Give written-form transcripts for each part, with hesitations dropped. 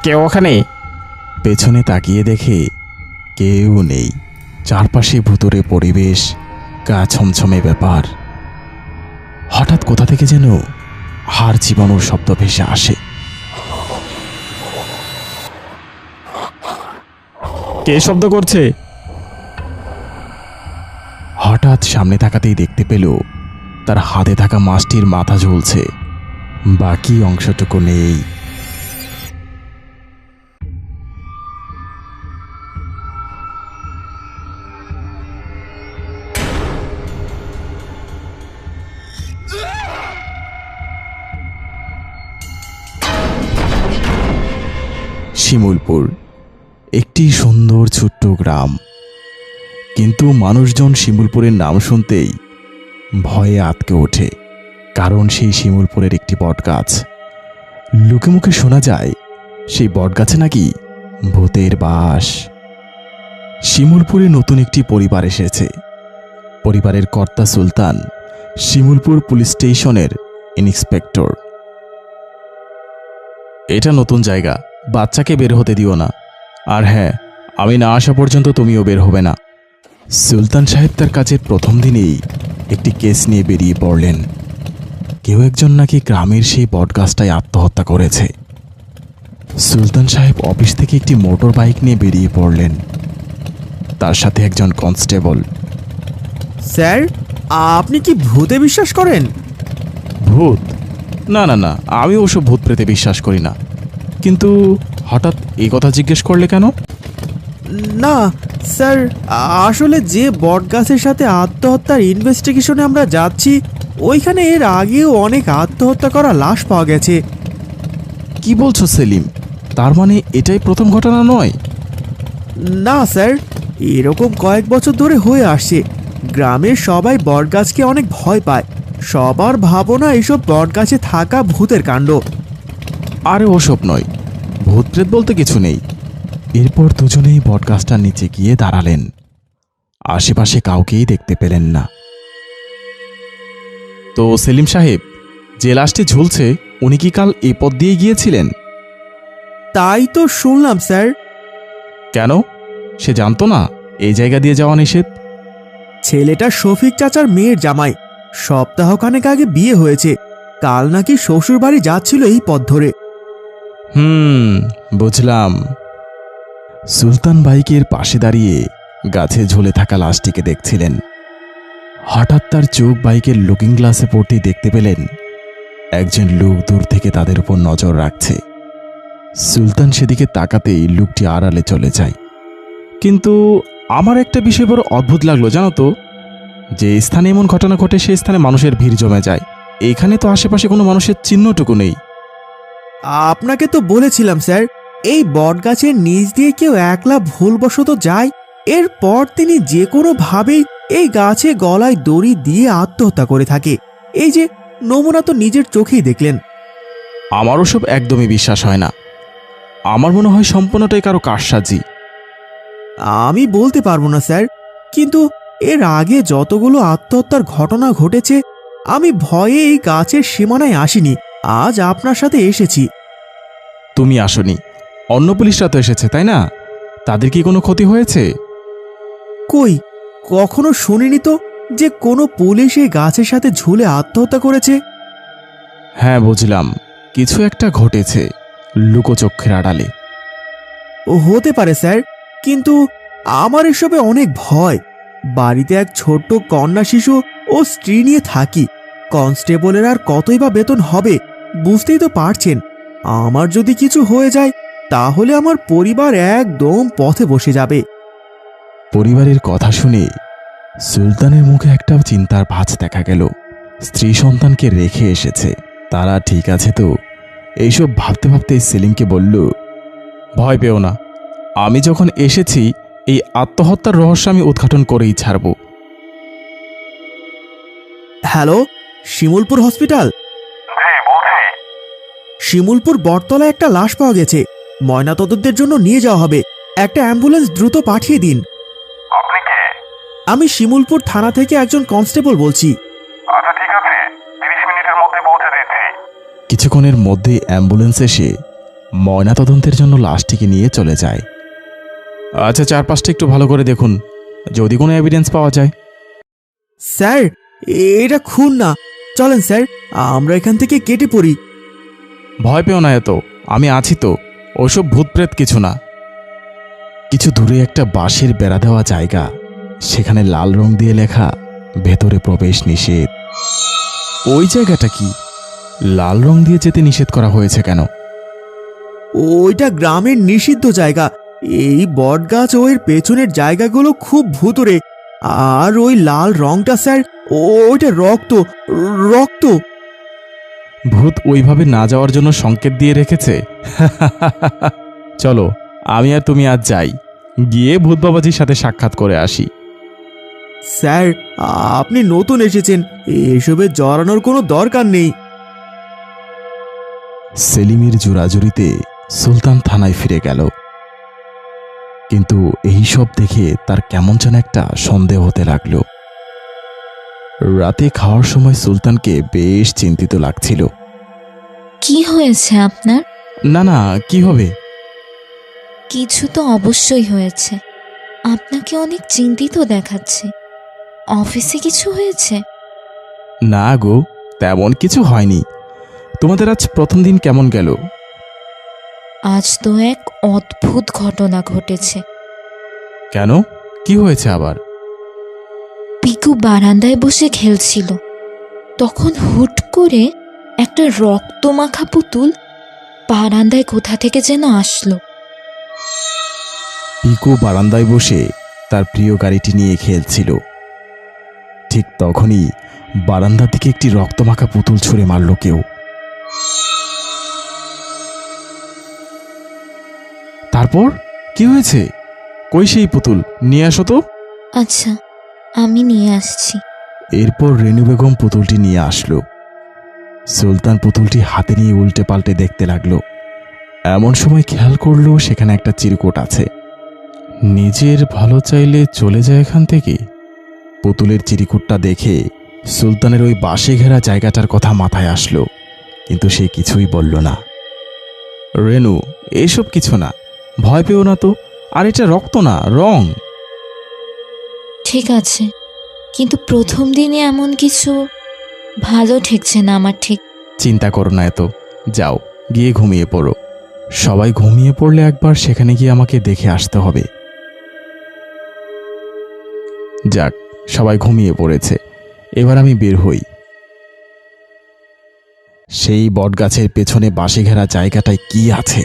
কে ওখানে? পেছনে তাকিয়ে দেখে কেউ নেই। চারপাশে ভুতুরে পরিবেশ, গা ছমছমে ব্যাপার। হঠাৎ কোথা থেকে যেন হাড় চিবানোর শব্দ ভেসে আসে। কে শব্দ করছে? হঠাৎ সামনে তাকাতেই দেখতে পেল তার হাতে থাকা মাছটির মাথা ঝুলছে, বাকি অংশটুকু নেই। শিমুলপুর একটি সুন্দর ছোট্ট গ্রাম, কিন্তু মানুষজন শিমুলপুরের নাম শুনতেই ভয়ে আঁতকে ওঠে। কারণ সেই শিমুলপুরের একটি বটগাছ। লোকে মুখে শোনা যায় সেই বটগাছে নাকি ভূতের বাস। শিমুলপুরে নতুন একটি পরিবার এসেছে। পরিবারের কর্তা সুলতান শিমুলপুর পুলিশ স্টেশনের ইন্সপেক্টর। এটা নতুন জায়গা, বাচ্চাকে বের হতে দিও না। আর হ্যাঁ, আমি না আসা পর্যন্ত তুমিও বের হবে না। সুলতান সাহেব তার কাজের প্রথম দিনেই একটি কেস নিয়ে বেরিয়ে পড়লেন। কেউ একজন নাকি গ্রামের সেই বটগাছটায় আত্মহত্যা করেছে। সুলতান সাহেব অফিস থেকে একটি মোটর বাইক নিয়ে বেরিয়ে পড়লেন, তার সাথে একজন কনস্টেবল। স্যার, আপনি কি ভূতে বিশ্বাস করেন? ভূত? না না না, আমি ওসব ভূত প্রেতে বিশ্বাস করি না। কিন্তু হঠাৎ এই কথা জিজ্ঞেস করলে কেন? না স্যার, আসলে যে বটগাছের সাথে আত্মহত্যার ইনভেস্টিগেশনে আমরা যাচ্ছি, ওইখানে এর আগেও অনেক আত্মহত্যা করা লাশ পাওয়া গেছে। কি বলছো সেলিম? তার মানে এটাই প্রথম ঘটনা নয়? না স্যার, এরকম কয়েক বছর ধরে হয়ে আসছে। গ্রামের সবাই বটগাছকে অনেক ভয় পায়। সবার ভাবনা এসব বটগাছে থাকা ভূতের কাণ্ড। আরে ওসব নয়, ভূত প্রেত বলতে কিছু নেই। এরপর দুজনেই বটগাছটার নিচে গিয়ে দাঁড়ালেন। আশেপাশে কাউকেই দেখতে পেলেন না। তো সেলিম সাহেব, যে লাশটি ঝুলছে উনি কি কাল এ পথ দিয়ে গিয়েছিলেন? তাই তো শুনলাম স্যার। কেন? সে জানতো না এই জায়গা দিয়ে যাওয়া নিষেধ? ছেলেটা শফিক চাচার মেয়ের জামাই। সপ্তাহখানেক আগে বিয়ে হয়েছে। কাল নাকি শ্বশুর বাড়ি যাচ্ছিল এই পথ ধরে। বুঝলাম। সুলতান বাইকের পাশে দাঁড়িয়ে গাছে ঝুলে থাকা লাশটিকে দেখছিলেন। হঠাৎ তার চোখ বাইকের লুকিং গ্লাসে পড়তেই দেখতে পেলেন একজন লোক দূর থেকে তাদের উপর নজর রাখছে। সুলতান সেদিকে তাকাতেই লোকটি আড়ালে চলে যায়। কিন্তু আমার একটা বিষয় বড় অদ্ভুত লাগলো জানো তো। যে স্থানে এমন ঘটনা ঘটে সেই স্থানে মানুষের ভিড় জমে যায়। এখানে তো আশেপাশে কোনো মানুষের চিহ্নটুকু নেই। আপনাকে তো বলেছিলাম স্যার, এই বটগাছের নিচ দিয়ে কেউ একলা ভুলবশত যায়, এরপর তিনি যে কোনোভাবেই এই গাছে গলায় দড়ি দিয়ে আত্মহত্যা করে থাকে। এই যে নমুনা তো নিজের চোখেই দেখলেন। আমার ওসব একদমই বিশ্বাস হয় না। আমার মনে হয় সম্পূর্ণটাই কারো কারসাজি। আমি বলতে পারবো না স্যার, কিন্তু এর আগে যতগুলো আত্মহত্যার ঘটনা ঘটেছে, আমি ভয়ে এই গাছের সীমানায় আসিনি। আজ আপনার সাথে এসেছি। তুমি আসনি, অন্য পুলিশরা তো এসেছে তাই না? তাদের কি কোনো ক্ষতি হয়েছে? কই, কখনো শুনিনি তো যে কোনো পুলিশ এই গাছের সাথে ঝুলে আত্মহত্যা করেছে। হ্যাঁ বুঝলাম, কিছু একটা ঘটেছে লুকোচক্ষের আড়ালে। ও হতে পারে স্যার, কিন্তু আমার এসবে অনেক ভয়। বাড়িতে এক ছোট্ট কন্যা শিশু ও স্ত্রী নিয়ে থাকি। কনস্টেবলের আর কতই বা বেতন হবে, বুঝতেই তো পারছেন। আমার যদি কিছু হয়ে যায় তাহলে আমার পরিবার একদম পথে বসে যাবে। পরিবারের কথা শুনে সুলতানের মুখে একটা চিন্তার ভাঁজ দেখা গেল। স্ত্রী সন্তানকে রেখে এসেছে, তারা ঠিক আছে তো? এইসব ভাবতে ভাবতে সেলিমকে বলল, ভয় পেও না, আমি যখন এসেছি এই আত্মহত্যার রহস্য আমি উদ্ঘাটন করেই ছাড়ব। Hello, Shimulpur hospital? শিমুলপুর বটতলায় একটা লাশ পাওয়া গেছে। ময়নাতদন্তের জন্য নিয়ে যাওয়া হবে। একটা অ্যাম্বুলেন্স দ্রুত পাঠিয়ে দিন। আমি শিমুলপুর থানা থেকে একজন কনস্টেবল বলছি। আচ্ছা ঠিক আছে, 30 মিনিটের মধ্যে পৌঁছে দিচ্ছি। কিছুক্ষণের মধ্যে অ্যাম্বুলেন্স এসে ময়নাতদন্তের জন্য লাশটিকে নিয়ে চলে যায়। আচ্ছা, চারপাশটা একটু ভালো করে দেখুন, যদি কোনো এভিডেন্স পাওয়া যায়। স্যার, এটা খুন না। চলেন স্যার, আমরা এখান থেকে কেটে পড়ি। ভয় পেও না এত, আমি আছি তো, ওইসব ভূতপ্রেত কিছু না। কিছু দূরে একটা বাঁশের বেড়া দেওয়া জায়গা, সেখানে লাল রং দিয়ে লেখা ভেতরে প্রবেশ নিষেধ। ওই জায়গাটা কি? লাল রং দিয়ে যেতে নিষেধ করা হয়েছে কেন? ওইটা গ্রামের নিষিদ্ধ জায়গা। এই বটগাছ ও এর পেছনের জায়গাগুলো খুব ভুতুরে। আর ওই লাল রংটা স্যার, ওইটা রক্ত, রক্ত। ভূত ওইভাবে না যাওয়ার জন্য সংকেত দিয়ে রেখেছে। চলো, আমি আর তুমি আজ যাই, গিয়ে ভূত বাবাজির সাথে সাক্ষাৎ করে আসি। স্যার, আপনি নতুন এসেছেন, এসবে জড়ানোর কোনো দরকার নেই। সেলিমের জোরাজুরিতে সুলতান থানায় ফিরে গেল, কিন্তু এই সব দেখে তার কেমন যেন একটা সন্দেহ হতে লাগলো। রাতে খাওয়ার সময় সুলতানকে বেশ চিন্তিত লাগছিল। কি হয়েছে আপনার? না না, কি হবে? কিছু তো অবশ্যই হয়েছে। আপনাকে অনেক চিন্তিত দেখাচ্ছে। অফিসে কিছু হয়েছে? না গো, তেমন কিছু হয়নি। তোমাদের আজ প্রথম দিন কেমন গেল? আজ তো এক অদ্ভুত ঘটনা ঘটেছে। কেন, কি হয়েছে আবার? পিকু বারান্দায় বসে খেলছিল, তখন হুট করে একটা রক্তমাখা পুতুল বারান্দায় কোথা থেকে যেন আসলো। পিকু বারান্দায় বসে তার প্রিয় গাড়িটি নিয়ে খেলছিল। ঠিক তখনই বারান্দার দিকে একটি রক্তমাখা পুতুল ছুঁড়ে মারল কেউ। তারপর কি হয়েছে? কই সেই পুতুল? নিয়ে আসো তো। আচ্ছা, আমি নিয়ে আসছি। এরপর রেনু বেগম পুতুলটি নিয়ে আসলো। সুলতান পুতুলটি হাতে নিয়ে উল্টে পাল্টে দেখতে লাগলো। এমন সময় খেয়াল করলো সেখানে একটা চিরকুট আছে। নিজের ভালো চাইলে চলে যায় এখান থেকে। পুতুলের চিরকুটটা দেখে সুলতানের ওই বাঁশে ঘেরা জায়গাটার কথা মাথায় আসলো, কিন্তু সে কিছুই বলল না। রেনু, এসব কিছু না, ভয় পেও না তো। আর এটা রক্ত না, রং। ঠিক আছে, কিন্তু প্রথম দিনে এমন কিছু ভালো ঠেকছে না আমার। ঠিক চিন্তা করো না এত, যাও গিয়ে ঘুমিয়ে পড়ো। সবাই ঘুমিয়ে পড়লে একবার সেখানে গিয়ে আমাকে দেখে আসতে হবে। যাক, সবাই ঘুমিয়ে পড়েছে, এবার আমি বের হই। সেই বটগাছের পেছনে বাঁশে ঘেরা জায়গাটায় কি আছে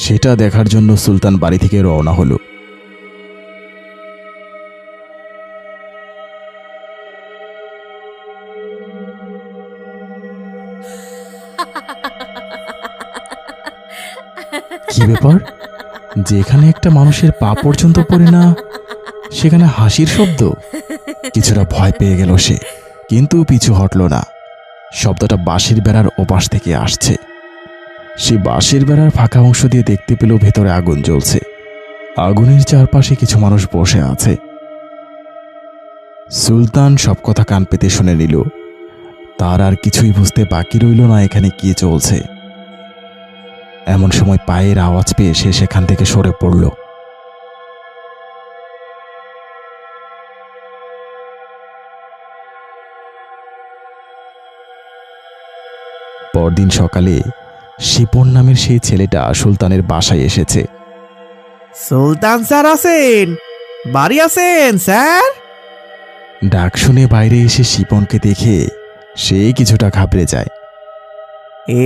সেটা দেখার জন্য সুলতান বাড়ি থেকে রওনা হলো। কি ব্যাপার, যেখানে একটা মানুষের পা পর্যন্ত পড়ে না সেখানে হাসির শব্দ? কিছুটা ভয় পেয়ে গেল সে, কিন্তু পিছু হটল না। শব্দটা বাঁশের বেড়ার ওপাশ থেকে আসছে। সে বাঁশের বেড়ার ফাঁকা অংশ দিয়ে দেখতে পেল ভেতরে আগুন জ্বলছে। আগুনের চারপাশে কিছু মানুষ বসে আছে। সুলতান সব কথা কান পেতে শুনে নিল। তার আর কিছুই বুঝতে বাকি রইল না এখানে কি চলছে। এমন সময় পায়ের আওয়াজ পেয়ে সে সেখান থেকে সরে পড়ল। পরদিন সকালে শিপন নামের সেই ছেলেটা সুলতানের বাসায় এসেছে। সুলতান স্যার আছেন? বাড়ি আছেন স্যার? ডাক শুনে বাইরে এসে শিপনকে দেখে সে কিছুটা ঘাবড়ে যায়।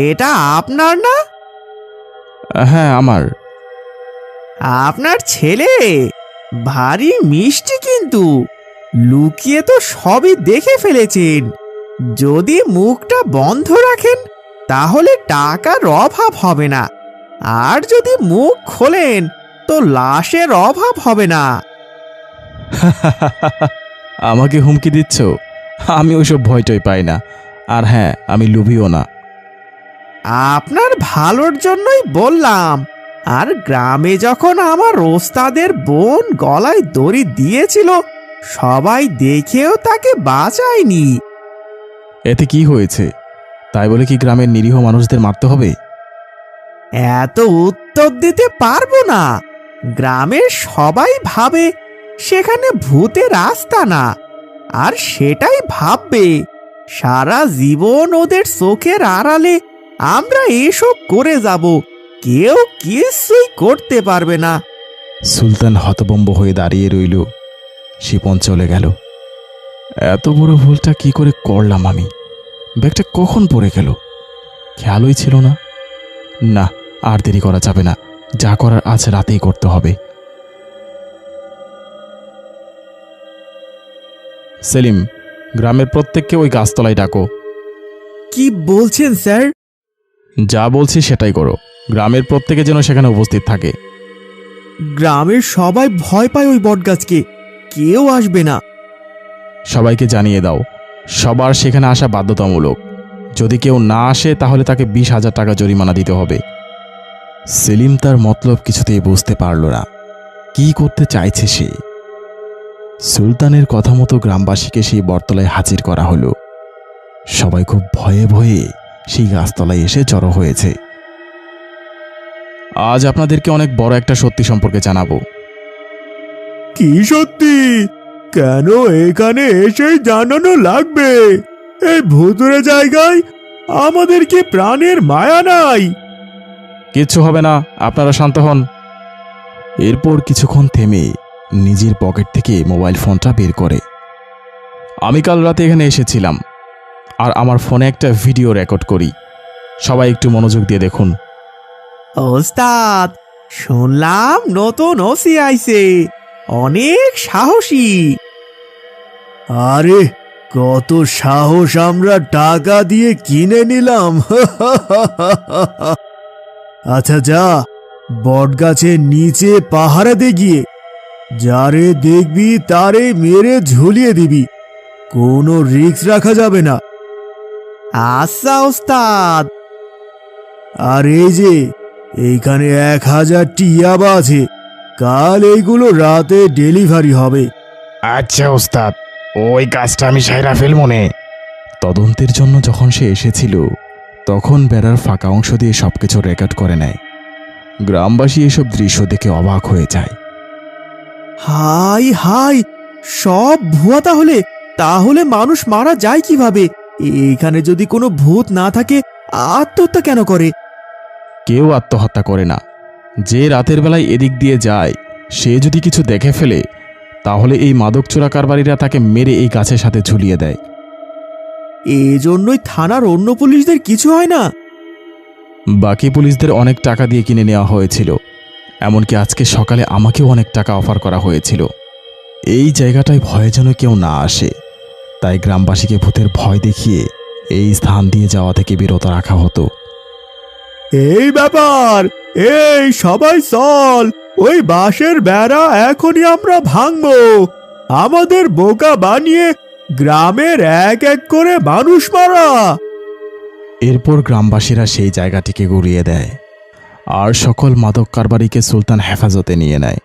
এটা আপনার না? হ্যাঁ, আমার। আপনার ছেলে ভারী মিষ্টি, কিন্তু লুকিয়ে তো সবই দেখে ফেলেছেন। যদি মুখটা বন্ধ রাখেন তাহলে টাকার অভাব হবে না, আর যদি মুখ খোলেন তো লাশের অভাব হবে না। আমাকে হুমকি দিচ্ছ? আমি ওইসব ভয়টই পাই না। আর হ্যাঁ, আমি লোভীও না। আপনার ভালোর জন্যই বললাম। আর গ্রামে যখন আমার ওস্তাদের বোন গলায় দড়ি দিয়েছিল, সবাই দেখেও তাকে বাঁচায়নি। এতে কি হয়েছে? তাই বলে কি গ্রামের নিরীহ মানুষদের মারতে হবে? এত উত্তর দিতে পারবো না। গ্রামের সবাই ভাবে সেখানে ভূতের আস্তানা, আর সেটাই ভাববে সারা জীবন ওদের চোখের আড়ালে আমরা এসব করে যাব, কেউ কিছুই করতে পারবে না। সুলতান হতভম্ব হয়ে দাঁড়িয়ে রইল। শিপন চলে গেল। এত বড় ভুলটা কি করে করলাম আমি? ব্যাগটা কখন পড়ে গেল? খেয়ালই ছিল না। না, আর দেরি করা যাবে না, যা করার আজ রাতেই করতে হবে। সেলিম, গ্রামের প্রত্যেককে ওই গাছতলায় ডাকো। কি বলছেন স্যার? যা বলছি সেটাই করো। গ্রামের প্রত্যেকে যেন সেখানে উপস্থিত থাকে। গ্রামের সবাই ভয় পায় ওই বটগাছকে, কেউ আসবে না। সবাইকে জানিয়ে দাও সবার সেখানে আসা বাধ্যতামূলক। যদি কেউ না আসে তাহলে তাকে 20,000 টাকা জরিমানা দিতে হবে। সেলিম তার মতলব কিছুতেই বুঝতে পারল না। কি করতে চাইছে সে? সুলতানের কথা মতো গ্রামবাসীকে সেই বটতলায় হাজির করা হলো। সবাই খুব ভয়ে ভয়ে সেই গাছতলায় এসে জড়ো হয়েছে। আজ আপনাদেরকে অনেক বড় একটা সত্যি সম্পর্কে জানাবো। কি সত্যি? কেন এখানে এসেই জানানো লাগবে? এই ভুতুরে জায়গায় আমাদের কি প্রাণের মায়া নাই? কিচ্ছু হবে না, আপনারা শান্ত হন। এরপর কিছুক্ষণ থেমে নিজের পকেট থেকে মোবাইল ফোনটা বের করে। আমি কাল রাতে এখানে এসেছিলাম, আর আমার ফোনে একটা ভিডিও রেকর্ড করি। সবাই একটু মনোযোগ দিয়ে দেখুন। ওস্তাদ, শুনলাম নতুন ওসি আইছে, অনেক সাহসী। আরে কত সাহস আমরা টাকা দিয়ে কিনে নিলাম। আচ্ছা যা, বটগাছের নিচে পাহারা দে গিয়ে, যারে দেখবি তারে মেরে ঝুলিয়ে দিবি, কোনো রিস্ক রাখা যাবে না। আচ্ছা ওস্তাদ। আর এই যে এইখানে 1000 টিয়াবা আছে, কাল এইগুলো রাতে ডেলিভারি হবে। আচ্ছা ওস্তাদ, ওই কাজটা আমি সাইরা ফেলব নে। তদন্তের জন্য যখন সে এসেছিল তখন বেড়ার ফাঁকা অংশ দিয়ে সবকিছু রেকর্ড করে নেয়। গ্রামবাসী এসব দৃশ্য দেখে অবাক হয়ে যায়। হাই হাই, সব ভুয়া! তাহলে তাহলে মানুষ মারা যায় কিভাবে? এখানে যদি কোনো ভূত না থাকে, আত্মহত্যা কেন করে? কেউ আত্মহত্যা করে না। যে রাতের বেলায় এদিক দিয়ে যায় সে যদি কিছু দেখে ফেলে তাহলে এই মাদক চোরা কারবারিরা তাকে মেরে এই গাছের সাথে ঝুলিয়ে দেয়। এজন্যই থানার অন্য পুলিশদের কিছু হয় না। বাকি পুলিশদের অনেক টাকা দিয়ে কিনে নেওয়া হয়েছিল। এমনকি আজকে সকালে আমাকেও অনেক টাকা অফার করা হয়েছিল। এই জায়গাটায় ভয়ে যেন কেউ না আসে, তাই গ্রামবাসীকে ভূতের ভয় দেখিয়ে এই স্থান দিয়ে যাওয়া থেকে বিরত রাখা হতো। এই ব্যাপার, এই সবাই চল, ওই বাঁশের বেড়া এখনই আমরা ভাঙবো। আমাদের বোকা বানিয়ে গ্রামের এক এক করে মানুষ মারা। এরপর গ্রামবাসীরা সেই জায়গাটিকে গুড়িয়ে দেয় আর সকল মাদক কারবারিকে সুলতান হেফাজতে নিয়ে নেয়।